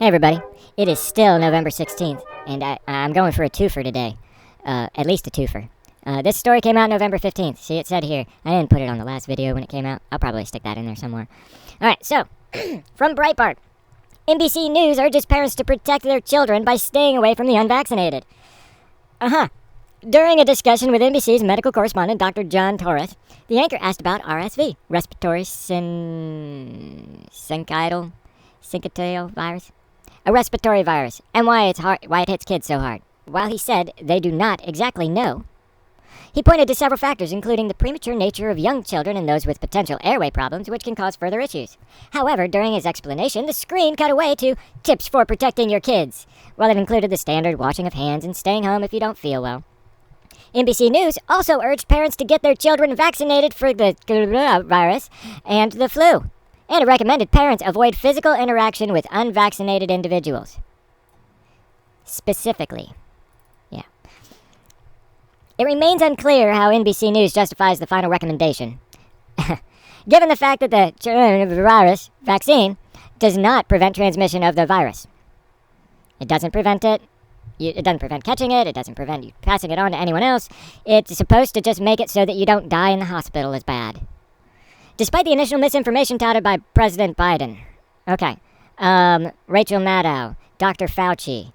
Hey everybody, it is still November 16th, and I'm going for a twofer today. At least a twofer. This story came out November 15th. See, it said here. I didn't put it on the last video when it came out. I'll probably stick that in there somewhere. Alright, so, from Breitbart. NBC News urges parents to protect their children by staying away from the unvaccinated. During a discussion with NBC's medical correspondent, Dr. John Torres, the anchor asked about RSV, respiratory syncytial virus, a respiratory virus, and why it hits kids so hard. While he said they do not exactly know, he pointed to several factors, including the premature nature of young children and those with potential airway problems, which can cause further issues. However, during his explanation, the screen cut away to tips for protecting your kids, while it included the standard washing of hands and staying home if you don't feel well. NBC News also urged parents to get their children vaccinated for the virus and the flu, and it recommended parents avoid physical interaction with unvaccinated individuals. Specifically. Yeah. It remains unclear how NBC News justifies the final recommendation, given the fact that the virus vaccine does not prevent transmission of the virus. It doesn't prevent it. It doesn't prevent catching it. It doesn't prevent you passing it on to anyone else. It's supposed to just make it so that you don't die in the hospital as bad. Despite the initial misinformation touted by President Biden. Okay. Rachel Maddow, Dr. Fauci,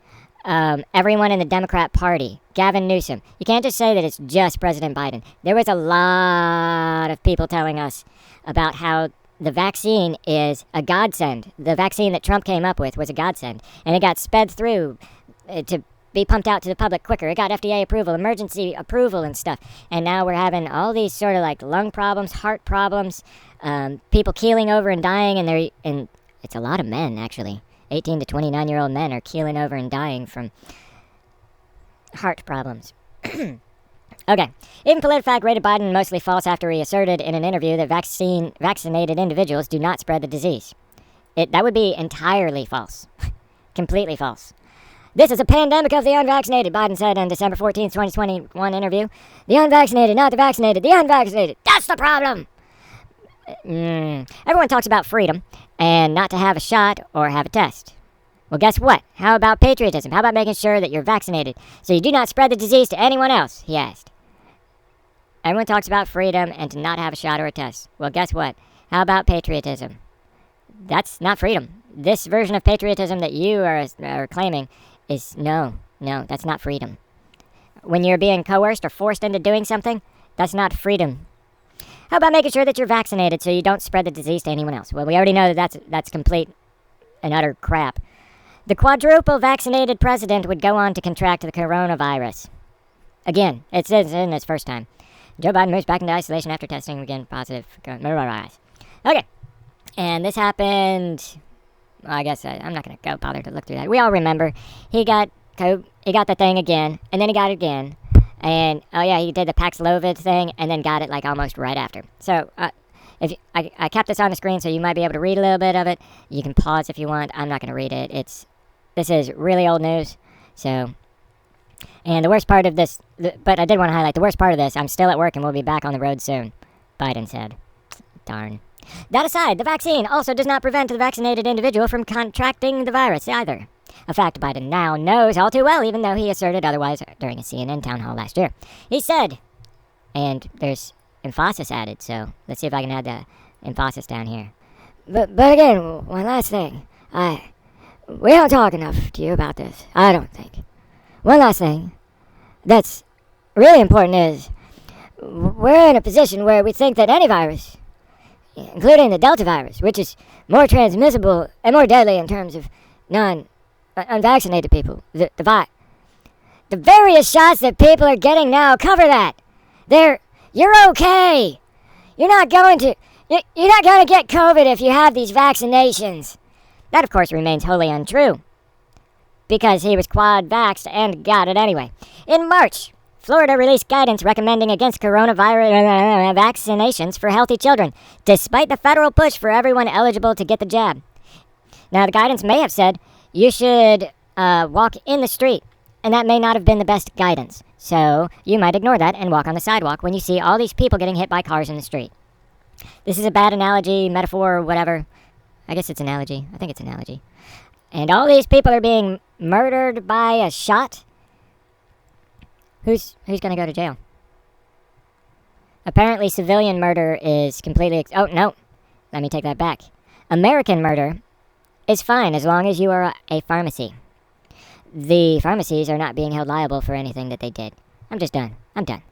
everyone in the Democrat Party, Gavin Newsom. You can't just say that it's just President Biden. There was a lot of people telling us about how the vaccine is a godsend. The vaccine that Trump came up with was a godsend. And it got sped through to be pumped out to the public quicker. It got FDA approval, emergency approval and stuff. And now we're having all these sort of like lung problems, heart problems, people keeling over and dying, and it's a lot of men actually. 18 to 29-year-old men are keeling over and dying from heart problems. Okay. Even PolitiFact rated Biden mostly false after he asserted in an interview that vaccinated individuals do not spread the disease. That would be entirely false. Completely false. This is a pandemic of the unvaccinated, Biden said in December 14th, 2021 interview. The unvaccinated, not the vaccinated. The unvaccinated. That's the problem. Everyone talks about freedom and not to have a shot or have a test. Well, guess what? How about patriotism? How about making sure that you're vaccinated so you do not spread the disease to anyone else? He asked. Everyone talks about freedom and to not have a shot or a test. Well, guess what? How about patriotism? That's not freedom. This version of patriotism that you are claiming is no, that's not freedom. When you're being coerced or forced into doing something, that's not freedom. How about making sure that you're vaccinated so you don't spread the disease to anyone else? Well, we already know that that's complete and utter crap. The quadruple vaccinated president would go on to contract the coronavirus. Again, it says in his first time. Joe Biden moves back into isolation after testing again positive. Okay. And this happened, well, I guess I'm not going to go bother to look through that. We all remember he got the thing again, and then he got it again. And, oh yeah, he did the Paxlovid thing, and then got it like almost right after. So, if I kept this on the screen so you might be able to read a little bit of it. You can pause if you want. I'm not going to read it. This is really old news. So, and the worst part of this, but I did want to highlight the worst part of this, I'm still at work and we'll be back on the road soon, Biden said. Darn. That aside, the vaccine also does not prevent the vaccinated individual from contracting the virus either. A fact Biden now knows all too well, even though he asserted otherwise during a CNN town hall last year. He said, and there's emphasis added, so let's see if I can add the emphasis down here. But again, one last thing. We don't talk enough to you about this, I don't think. One last thing that's really important is we're in a position where we think that any virus, including the Delta virus, which is more transmissible and more deadly in terms of unvaccinated people, the various shots that people are getting now cover that. You're okay. You're not going to get COVID if you have these vaccinations. That, of course, remains wholly untrue, because he was quad-vaxxed and got it anyway. In March, Florida released guidance recommending against coronavirus vaccinations for healthy children, despite the federal push for everyone eligible to get the jab. Now, the guidance may have said you should walk in the street, and that may not have been the best guidance. So you might ignore that and walk on the sidewalk when you see all these people getting hit by cars in the street. This is a bad analogy, metaphor, or whatever. I guess it's analogy. I think it's analogy. And all these people are being murdered by a shot? Who's gonna go to jail? Apparently civilian murder is completely... oh, no. Let me take that back. American murder is fine as long as you are a pharmacy. The pharmacies are not being held liable for anything that they did. I'm just done. I'm done.